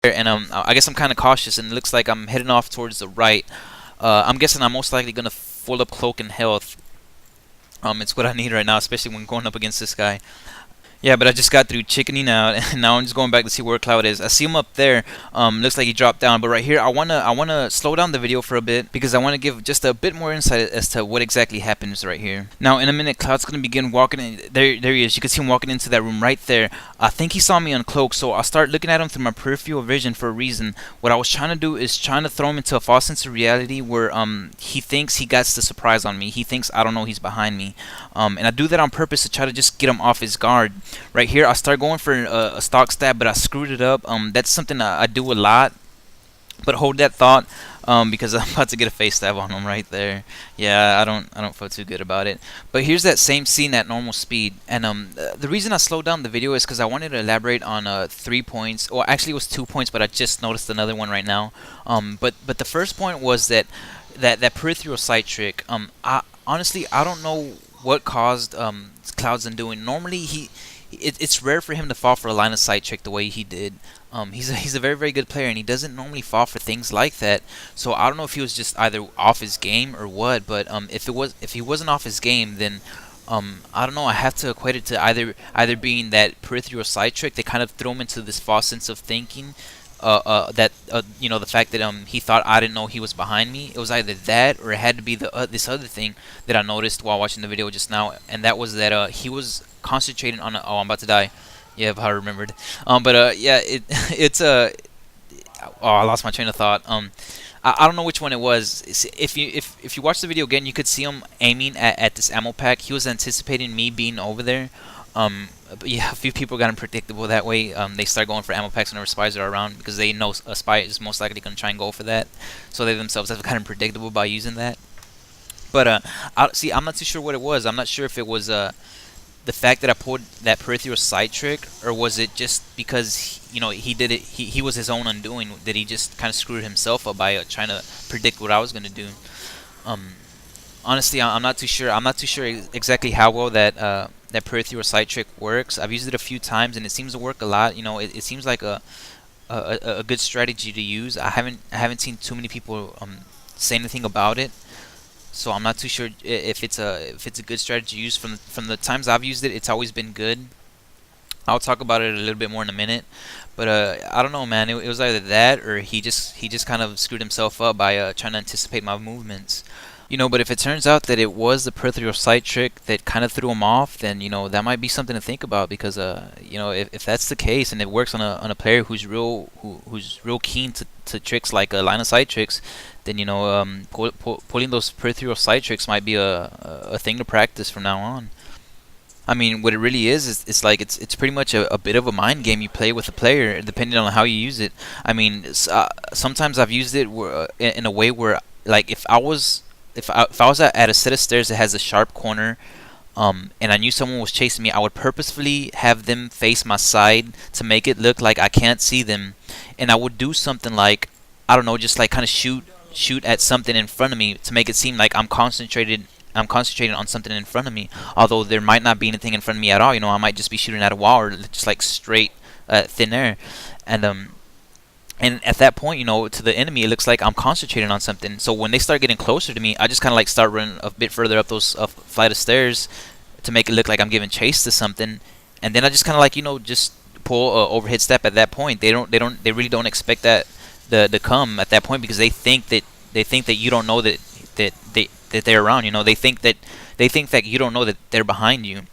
and I guess I'm kind of cautious, and it looks like I'm heading off towards the right. I'm guessing I'm most likely gonna full up cloak and health. It's what I need right now, especially when going up against this guy. Yeah, but I just got through chickening out, and now I'm just going back to see where Cloud is. I see him up there. Looks like he dropped down, but right here, I wanna slow down the video for a bit because I wanna give just a bit more insight as to what exactly happens right here. Now, in a minute, Cloud's gonna begin walking in. There he is. You can see him walking into that room right there. I think he saw me on cloak, so I'll start looking at him through my peripheral vision for a reason. What I was trying to do is trying to throw him into a false sense of reality where he thinks he gets the surprise on me. He thinks I don't know he's behind me, and I do that on purpose to try to just get him off his guard. Right here, I start going for a stock stab, but I screwed it up. That's something I do a lot. But hold that thought, because I'm about to get a face stab on him right there. Yeah, I don't feel too good about it. But here's that same scene at normal speed, and the reason I slowed down the video is because I wanted to elaborate on 3 points, or actually it was 2 points, but I just noticed another one right now. But the first point was that peripheral sight trick. I honestly I don't know what caused Cloud's undoing. Normally it's rare for him to fall for a line of sight trick the way he did. He's a very good player, and he doesn't normally fall for things like that. So I don't know if he was just either off his game or what. But if he wasn't off his game, then I don't know. I have to equate it to either being that peripheral sight trick that kind of threw him into this false sense of thinking. That the fact that he thought I didn't know he was behind me. It was either that, or it had to be this other thing that I noticed while watching the video just now, and that was that he was concentrating on oh, I'm about to die. Yeah, if I remembered. Yeah, it's oh, I lost my train of thought. I don't know which one it was. If you watch the video again, you could see him aiming at this ammo pack. He was anticipating me being over there. But yeah, a few people got unpredictable that way. They start going for ammo packs whenever spies are around because they know a spy is most likely going to try and go for that. So they themselves have kind of predictable by using that. But I'm not too sure what it was. I'm not sure if it was the fact that I pulled that peripheral sight trick, or was it just because he did it. He was his own undoing, that he just kind of screwed himself up by trying to predict what I was going to do. Honestly, I'm not too sure. I'm not too sure exactly how well that peripheral sight trick works. I've used it a few times, and it seems to work a lot. It seems like a good strategy to use. I haven't seen too many people say anything about it, so I'm not too sure if it's a good strategy to use. From the times I've used it, it's always been good. I'll talk about it a little bit more in a minute, but I don't know, man. It was either that, or he just kind of screwed himself up by trying to anticipate my movements. But if it turns out that it was the peripheral sight trick that kind of threw him off, then that might be something to think about, because if that's the case and it works on a player who's real keen to tricks like line of sight tricks, then pulling those peripheral sight tricks might be a thing to practice from now on. I mean, what it really is it's like it's pretty much a bit of a mind game you play with a player, depending on how you use it. I mean, sometimes I've used it in a way where, like, if I was at a set of stairs that has a sharp corner, and I knew someone was chasing me, I would purposefully have them face my side to make it look like I can't see them, and I would do something like, I don't know, just like kind of shoot at something in front of me to make it seem like I'm concentrated on something in front of me, although there might not be anything in front of me at all. I might just be shooting at a wall, or just like straight thin air, and at that point, to the enemy, it looks like I'm concentrating on something. So when they start getting closer to me, I just kind of like start running a bit further up those flight of stairs to make it look like I'm giving chase to something, and then I just kind of like just pull a overhead step at that point. They really don't expect that to come at that point, because they think that you don't know that they're around. They think that you don't know that they're behind you,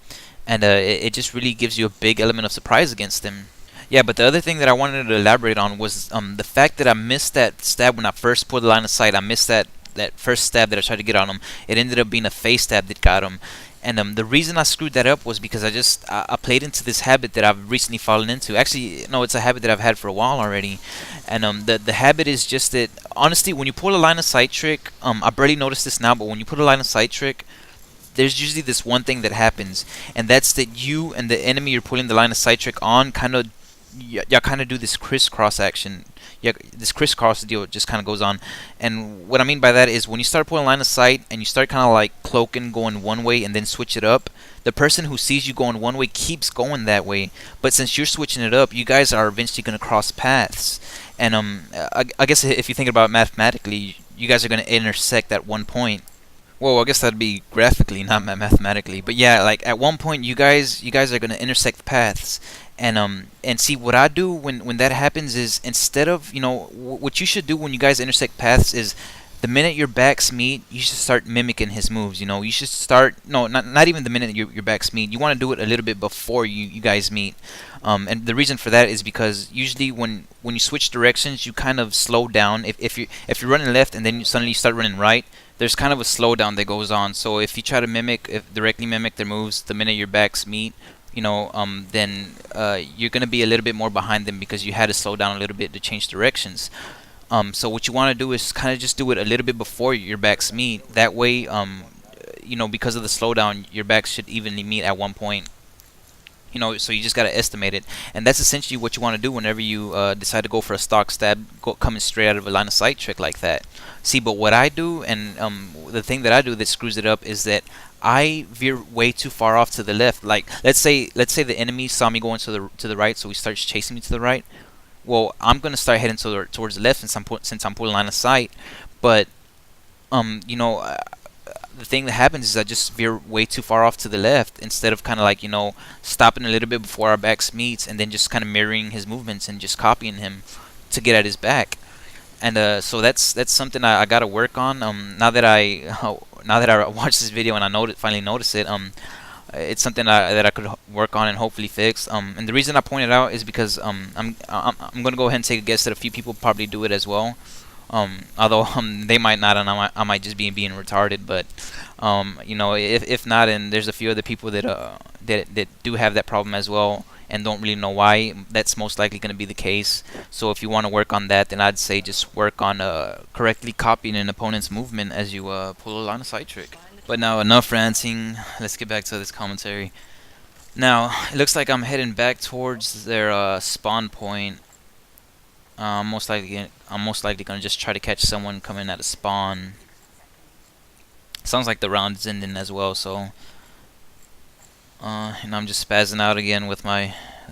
and it just really gives you a big element of surprise against them. Yeah, but the other thing that I wanted to elaborate on was the fact that I missed that stab when I first pulled the line of sight. I missed that first stab that I tried to get on him. It ended up being a face stab that got him. And the reason I screwed that up was because I played into this habit that I've recently fallen into. Actually, no, it's a habit that I've had for a while already. And the habit is just that, honestly, when you pull a line of sight trick, I barely noticed this now, but when you put a line of sight trick, there's usually this one thing that happens, and that's that you and the enemy you're pulling the line of sight trick on y'all kind of do this crisscross action. Yeah, this crisscross deal just kind of goes on. And what I mean by that is, when you start pulling line of sight and you start kind of like cloaking, going one way and then switch it up, the person who sees you going one way keeps going that way. But since you're switching it up, you guys are eventually going to cross paths. And I guess if you think about it mathematically, you guys are going to intersect at one point. Well, I guess that'd be graphically, not mathematically. But yeah, like at one point, you guys are gonna intersect paths, and see what I do when that happens is, instead of, what you should do when you guys intersect paths is, the minute your backs meet, you should start mimicking his moves. You should start, no, not even the minute your backs meet. You want to do it a little bit before you guys meet. And the reason for that is because usually when you switch directions, you kind of slow down. If you're running left and then you suddenly start running right, there's kind of a slowdown that goes on. So if you try to directly mimic their moves the minute your backs meet, then you're gonna be a little bit more behind them because you had to slow down a little bit to change directions. So what you want to do is kind of just do it a little bit before your backs meet. That way, because of the slowdown, your backs should evenly meet at one point. So you just got to estimate it, and that's essentially what you want to do whenever you decide to go for a stock stab, coming straight out of a line of sight trick like that. See, but what I do, and the thing that I do that screws it up, is that I veer way too far off to the left. Like, let's say the enemy saw me going to the right, so he starts chasing me to the right. Well, I'm gonna start heading towards the left since I'm pulling line of sight, but the thing that happens is I just veer way too far off to the left, instead of kind of like, stopping a little bit before our backs meets, and then just kind of mirroring his movements and just copying him to get at his back. And so that's something I gotta work on. Now that I watched this video and I finally noticed it, it's something that I could work on and hopefully fix. And the reason I pointed out is because I'm gonna go ahead and take a guess that a few people probably do it as well. Although they might not, and I might just be being retarded. But if not, and there's a few other people that do have that problem as well and don't really know why, that's most likely going to be the case. So if you want to work on that, then I'd say just work on correctly copying an opponent's movement as you pull a line of sight trick. But now, enough ranting. Let's get back to this commentary. Now, it looks like I'm heading back towards their spawn point. I'm most likely gonna just try to catch someone coming at a spawn. Sounds like the round is ending as well, so and I'm just spazzing out again with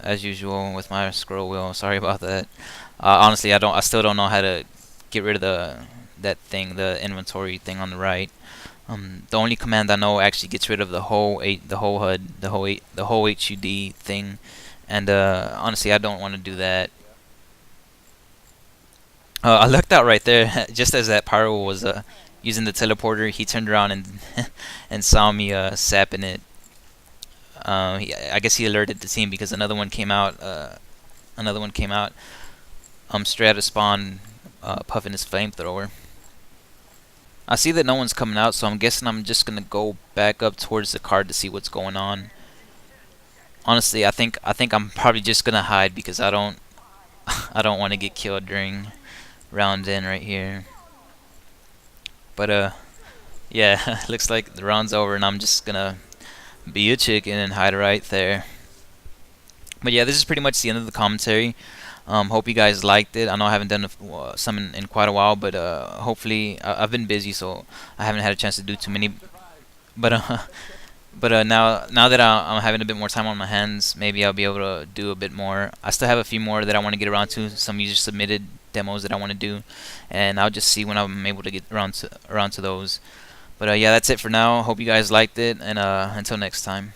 as usual, with my scroll wheel. Sorry about that. Honestly, I still don't know how to get rid of the inventory thing on the right. The only command I know actually gets rid of the whole HUD, the whole HUD thing, and honestly, I don't want to do that. I lucked out right there. Just as that pyro was using the teleporter, he turned around and and saw me sapping it. I guess he alerted the team because another one came out. Straight out of spawn, puffing his flamethrower. I see that no one's coming out, so I'm guessing I'm just gonna go back up towards the card to see what's going on. Honestly, I think I'm probably just gonna hide because I don't want to get killed during round in right here. But yeah, looks like the round's over and I'm just gonna be a chicken and hide right there. But yeah, this is pretty much the end of the commentary. Hope you guys liked it. I know I haven't done some in quite a while, but hopefully I've been busy, so I haven't had a chance to do too many. But now that I'm having a bit more time on my hands, maybe I'll be able to do a bit more. I still have a few more that I want to get around to. Some user submitted demos that I want to do, and I'll just see when I'm able to get around to those. But yeah, that's it for now. Hope you guys liked it, and until next time.